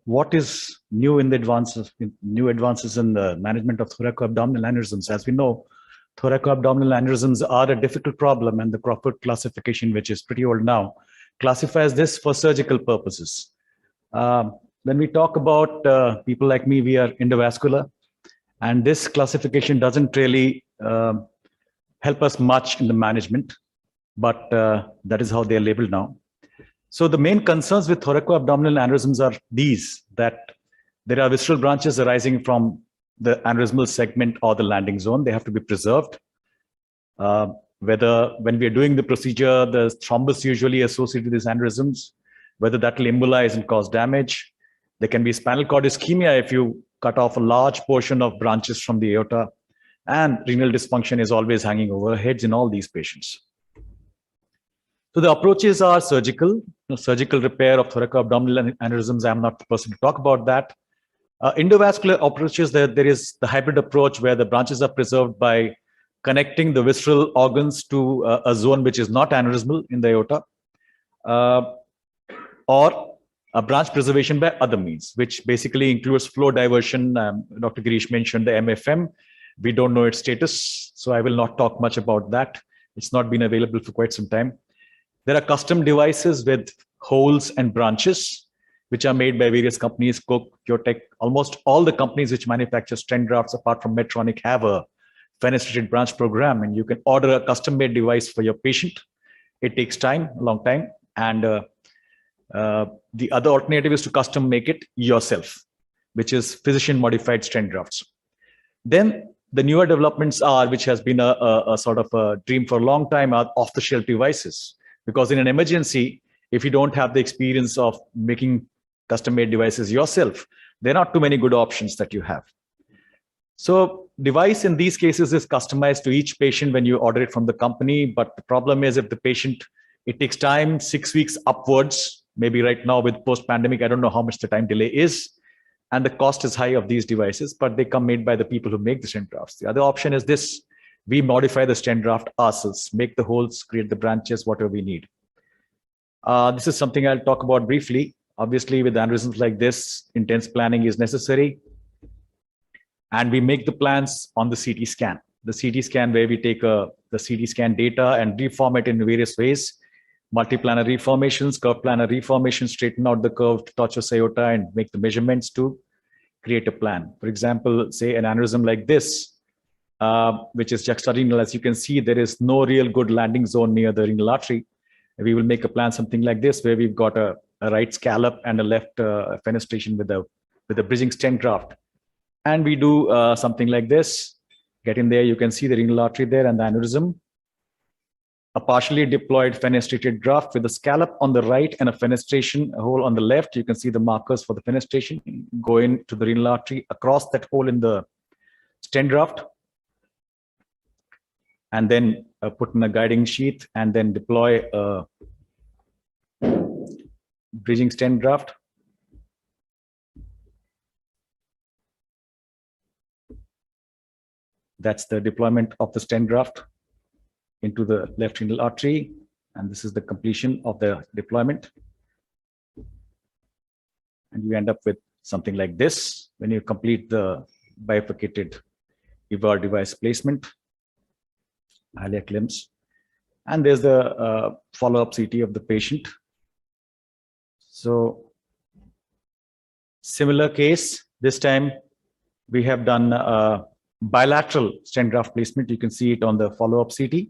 What is new in the advances in the management of thoracoabdominal aneurysms. As we know, thoracoabdominal aneurysms are a difficult problem, and the Crawford classification, which is pretty old now, classifies this for surgical purposes. When we talk about people like me, we are endovascular, and this classification doesn't really help us much in the management, but that is how they are labeled now. So the main concerns with thoracoabdominal aneurysms are these, that there are visceral branches arising from the aneurysmal segment or the landing zone. They have to be preserved. Whether when we are doing the procedure, the thrombus usually associated with these aneurysms, whether that will embolize and cause damage. There can be spinal cord ischemia if you cut off a large portion of branches from the aorta, and renal dysfunction is always hanging over heads in all these patients. So the approaches are surgical, surgical repair of thoracoabdominal aneurysms. I'm not the person to talk about that. Endovascular approaches, there is the hybrid approach where the branches are preserved by connecting the visceral organs to a zone which is not aneurysmal in the aorta, or a branch preservation by other means, which basically includes flow diversion. Dr. Girish mentioned the MFM. We don't know its status, so I will not talk much about that. It's not been available for quite some time. There are custom devices with holes and branches, which are made by various companies, Cook, Curotech. Almost all the companies which manufacture stent grafts, apart from Medtronic, have a fenestrated branch program, and you can order a custom-made device for your patient. It takes time, a long time, and the other alternative is to custom make it yourself, which is physician-modified stent grafts. Then the newer developments are, which has been a sort of a dream for a long time, are off-the-shelf devices. Because in an emergency, if you don't have the experience of making custom-made devices yourself, there are not too many good options that you have. So device in these cases is customized to each patient when you order it from the company. But the problem is, if the patient, it takes time, 6 weeks upwards, maybe right now with post-pandemic, I don't know how much the time delay is. And the cost is high of these devices, but they come made by the people who make the stent grafts. The other option is this: we modify the stent graft ourselves, make the holes, create the branches, whatever we need. This is something I'll talk about briefly. Obviously, with aneurysms like this, intense planning is necessary. And we make the plans on the CT scan. The CT scan, where we take the CT scan data and reform it in various ways. Multiplanar reformations, curve planar reformations, straighten out the curved tortuous aorta and make the measurements to create a plan. For example, say an aneurysm like this, which is juxtarenal. As you can see, there is no real good landing zone near the renal artery. We will make a plan something like this, where we've got a right scallop and a left fenestration with a bridging stent graft. And we do something like this. Get in there, you can see the renal artery there and the aneurysm. A partially deployed fenestrated graft with a scallop on the right and a fenestration hole on the left. You can see the markers for the fenestration. Go into the renal artery across that hole in the stent graft, and then put in a guiding sheath, and then deploy a bridging stent graft. That's the deployment of the stent graft into the left renal artery, and this is the completion of the deployment. And you end up with something like this when you complete the bifurcated EVAR device placement, iliac limbs. And there's the follow-up CT of the patient. So similar case, this time we have done bilateral stent graft placement. You can see it on the follow-up CT.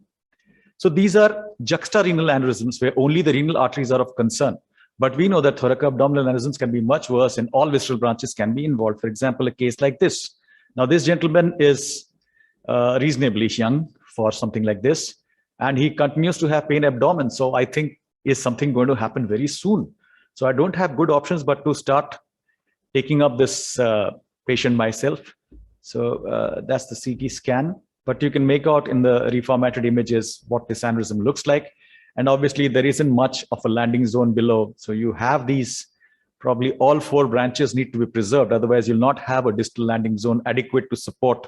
So these are juxtarenal aneurysms where only the renal arteries are of concern. But we know that thoracoabdominal aneurysms can be much worse, and all visceral branches can be involved. For example, a case like this. Now, this gentleman is reasonably young for something like this, and he continues to have pain abdomen. So I think is something going to happen very soon. So I don't have good options but to start taking up this patient myself. So that's the CT scan. But you can make out in the reformatted images what this aneurysm looks like. And obviously, there isn't much of a landing zone below. So you have these, probably all 4 branches need to be preserved. Otherwise, you'll not have a distal landing zone adequate to support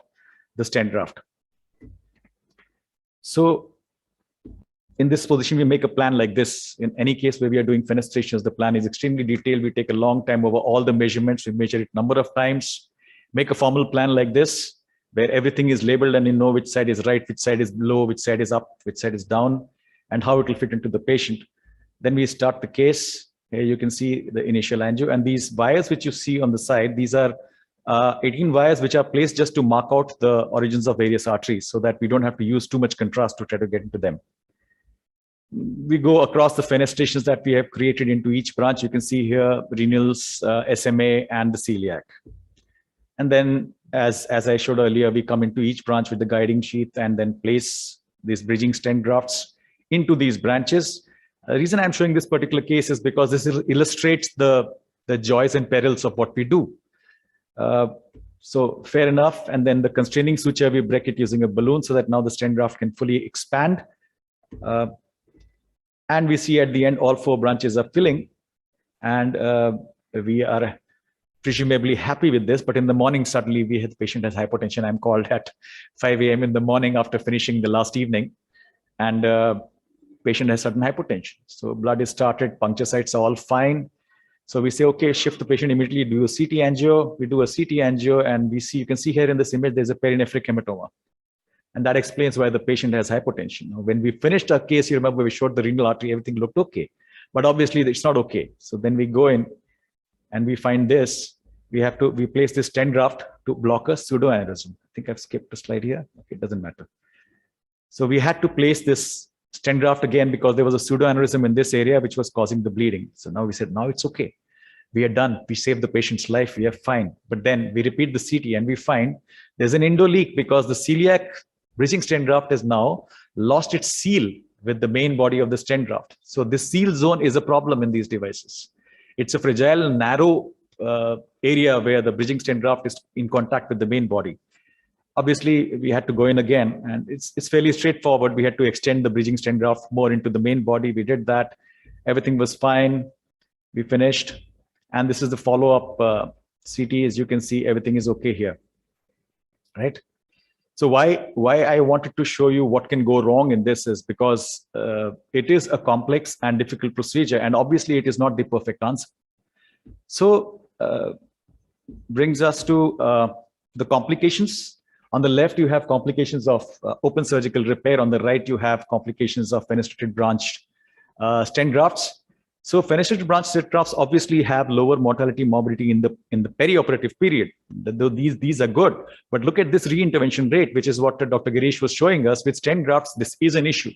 the stent graft. So in this position, we make a plan like this. In any case where we are doing fenestrations, the plan is extremely detailed. We take a long time over all the measurements. We measure it number of times, make a formal plan like this, where everything is labeled and you know which side is right, which side is low, which side is up, which side is down, and how it will fit into the patient. Then we start the case. Here you can see the initial angio, and these wires which you see on the side, these are 18 wires which are placed just to mark out the origins of various arteries so that we don't have to use too much contrast to try to get into them. We go across the fenestrations that we have created into each branch. You can see here renals, SMA, and the celiac. And then, as I showed earlier, we come into each branch with the guiding sheath and then place these bridging stent grafts into these branches. The reason I'm showing this particular case is because this illustrates the joys and perils of what we do. So fair enough. And then the constraining suture, we break it using a balloon so that now the stent graft can fully expand. And we see at the end, all 4 branches are filling. And we are presumably happy with this. But in the morning, suddenly the patient has hypotension. I'm called at 5 a.m. in the morning after finishing the last evening. And patient has sudden hypotension. So blood is started, puncture sites are all fine. So we say, okay, shift the patient immediately, do a CT angio. We do a CT angio, and we see, you can see here in this image, there's a perinephric hematoma. And that explains why the patient has hypotension. Now, when we finished our case, you remember we showed the renal artery, everything looked okay. But obviously it's not okay. So then we go in and we find this. We place this stent graft to block a pseudoaneurysm. I think I've skipped a slide here. Okay, it doesn't matter. So we had to place this stent graft again because there was a pseudoaneurysm in this area which was causing the bleeding. So now we said, now it's okay. We are done. We saved the patient's life. We are fine. But then we repeat the CT and we find there's an endoleak because the celiac bridging stent graft has now lost its seal with the main body of the stent graft. So this seal zone is a problem in these devices. It's a fragile, narrow area where the bridging stent graft is in contact with the main body. Obviously, we had to go in again, and it's fairly straightforward. We had to extend the bridging stent graft more into the main body. We did that. Everything was fine. We finished. And this is the follow-up CT. As you can see, everything is okay here, right? So why I wanted to show you what can go wrong in this is because it is a complex and difficult procedure, and obviously it is not the perfect answer. So brings us to the complications. On the left, you have complications of open surgical repair. On the right, you have complications of fenestrated branched stent grafts. So fenestrated branch stent grafts obviously have lower mortality morbidity in the perioperative period. Though these are good, but look at this reintervention rate, which is what Dr. Girish was showing us. With stent grafts, this is an issue.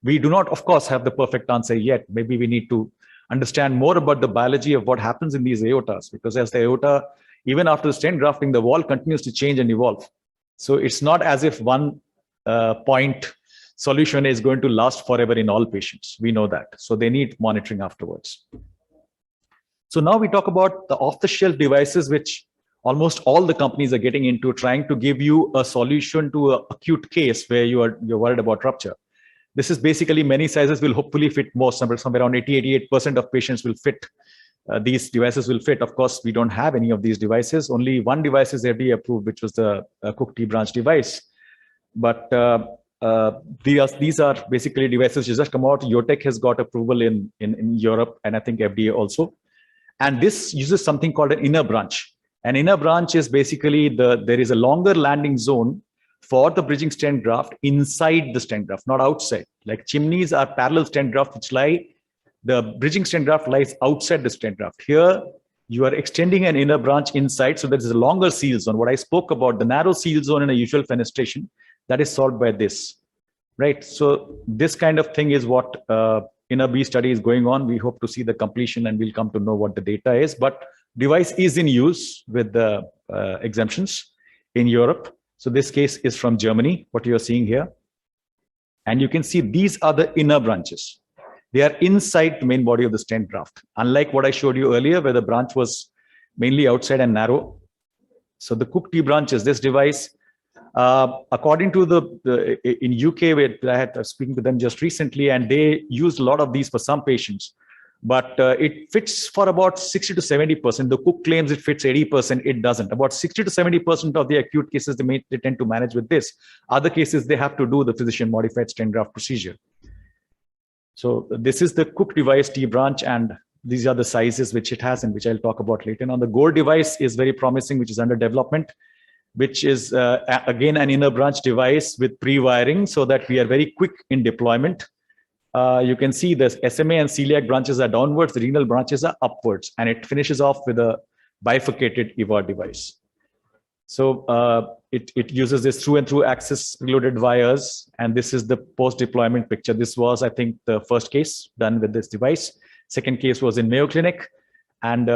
We do not, of course, have the perfect answer yet. Maybe we need to understand more about the biology of what happens in these aortas, because as the aorta, even after the stent grafting, the wall continues to change and evolve. So it's not as if one point solution is going to last forever in all patients. We know that. So they need monitoring afterwards. So now we talk about the off-the-shelf devices, which almost all the companies are getting into, trying to give you a solution to an acute case where you're worried about rupture. This is basically many sizes will hopefully fit most, somewhere around 88% of patients will fit. These devices will fit. Of course, we don't have any of these devices. Only one device is FDA approved, which was the Cook T-branch device. But these are basically devices which just come out. Yotech has got approval in Europe, and I think FDA also. And this uses something called an inner branch. An inner branch is basically there is a longer landing zone for the bridging stent graft inside the stent graft, not outside. Like chimneys are parallel stent graft which lie. The bridging stent graft lies outside the stent graft. Here, you are extending an inner branch inside, so there is a longer seal zone. What I spoke about, the narrow seal zone in a usual fenestration, that is solved by this, right? So this kind of thing is what inner B study is going on. We hope to see the completion, and we'll come to know what the data is. But device is in use with the exemptions in Europe. So this case is from Germany, what you're seeing here. And you can see these are the inner branches. They are inside the main body of the stent graft, unlike what I showed you earlier, where the branch was mainly outside and narrow. So the Cook T branches, this device, according to in UK, where I had speaking to them just recently, and they used a lot of these for some patients, but it fits for about 60 to 70%. The Cook claims it fits 80%. It doesn't. About 60 to 70% of the acute cases they tend to manage with this. Other cases, they have to do the physician modified stent graft procedure. So this is the Cook device T branch, and these are the sizes which it has and which I'll talk about later. Now the Gold device is very promising, which is under development, which is again an inner branch device with pre-wiring so that we are very quick in deployment. You can see the SMA and celiac branches are downwards, the renal branches are upwards, and it finishes off with a bifurcated EVA device. So it uses this through and through axis preloaded wires, and this is the post-deployment picture. This was, I think, the first case done with this device. Second case was in Mayo Clinic, and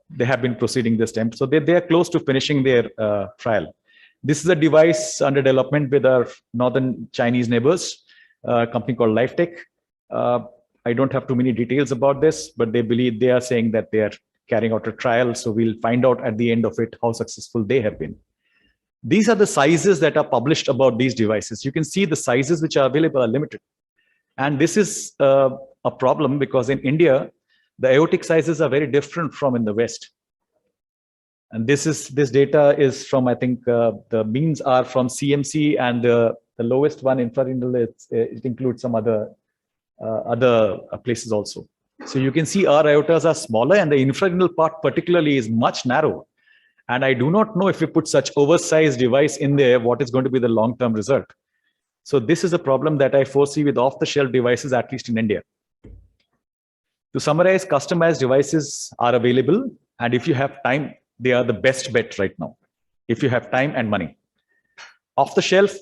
they have been proceeding this time. So they are close to finishing their trial. This is a device under development with our northern Chinese neighbors, a company called LifeTech. I don't have too many details about this, but they are saying that they are carrying out a trial. So we'll find out at the end of it how successful they have been. These are the sizes that are published about these devices. You can see the sizes which are available are limited. And this is a problem because in India, the aortic sizes are very different from in the West. And this data is from, I think, the means are from CMC, and the lowest one, infrarenal, it includes some other places also. So you can see our aortas are smaller, and the infrarenal part particularly is much narrower. And I do not know if we put such oversized device in there, what is going to be the long-term result. So this is a problem that I foresee with off-the-shelf devices, at least in India. To summarize, customized devices are available, and if you have time, they are the best bet right now, if you have time and money. Off-the-shelf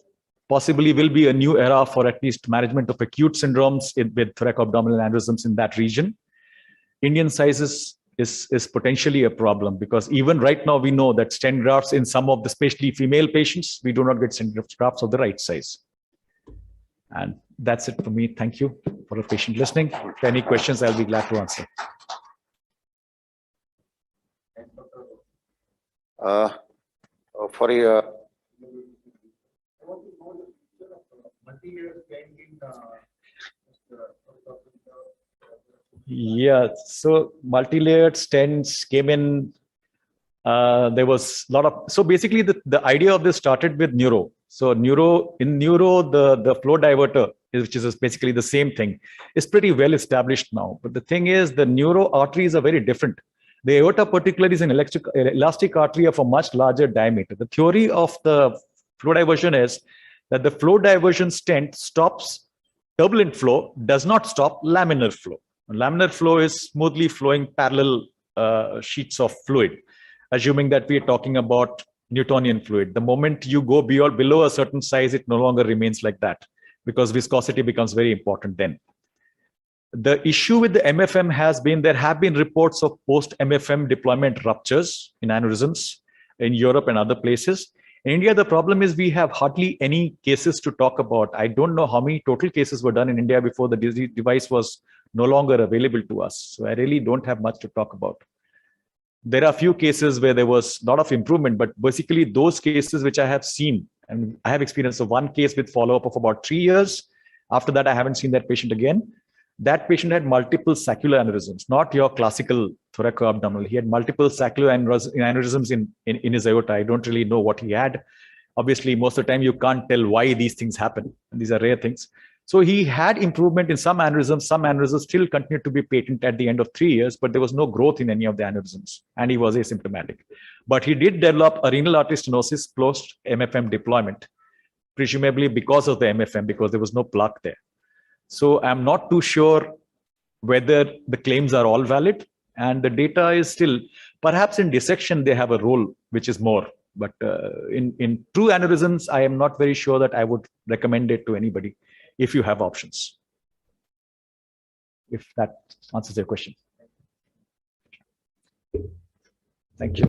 possibly will be a new era for at least management of acute syndromes with thoracoabdominal aneurysms in that region. Indian sizes is potentially a problem because even right now we know that stent grafts in some of the especially female patients, we do not get stent grafts of the right size. And that's it for me. Thank you for a patient listening. If any questions, I'll be glad to answer. Yeah, so multi-layered stents came in. There was a lot of, so basically the idea of this started with neuro. So in neuro, the flow diverter, which is basically the same thing, is pretty well established now. But the thing is, the neuro arteries are very different. The aorta particularly is an elastic artery of a much larger diameter. The theory of the flow diversion is that the flow diversion stent stops turbulent flow, does not stop laminar flow. Laminar flow is smoothly flowing parallel sheets of fluid, assuming that we are talking about Newtonian fluid. The moment you go below a certain size, it no longer remains like that because viscosity becomes very important then. The issue with the MFM has been, there have been reports of post-MFM deployment ruptures in aneurysms in Europe and other places. In India, the problem is we have hardly any cases to talk about. I don't know how many total cases were done in India before the device was no longer available to us. So I really don't have much to talk about. There are a few cases where there was a lot of improvement, but basically those cases which I have seen, and I have experience of one case with follow-up of about 3 years. After that, I haven't seen that patient again. That patient had multiple saccular aneurysms, not your classical thoracoabdominal. He had multiple saccular aneurysms in his aorta. I don't really know what he had. Obviously, most of the time you can't tell why these things happen. And these are rare things. So he had improvement in some aneurysms. Some aneurysms still continued to be patent at the end of 3 years, but there was no growth in any of the aneurysms, and he was asymptomatic. But he did develop a renal artery stenosis post MFM deployment, presumably because of the MFM, because there was no plaque there. So I'm not too sure whether the claims are all valid, and the data is still, perhaps in dissection they have a role which is more, but in true aneurysms, I am not very sure that I would recommend it to anybody if you have options. If that answers your question. Thank you.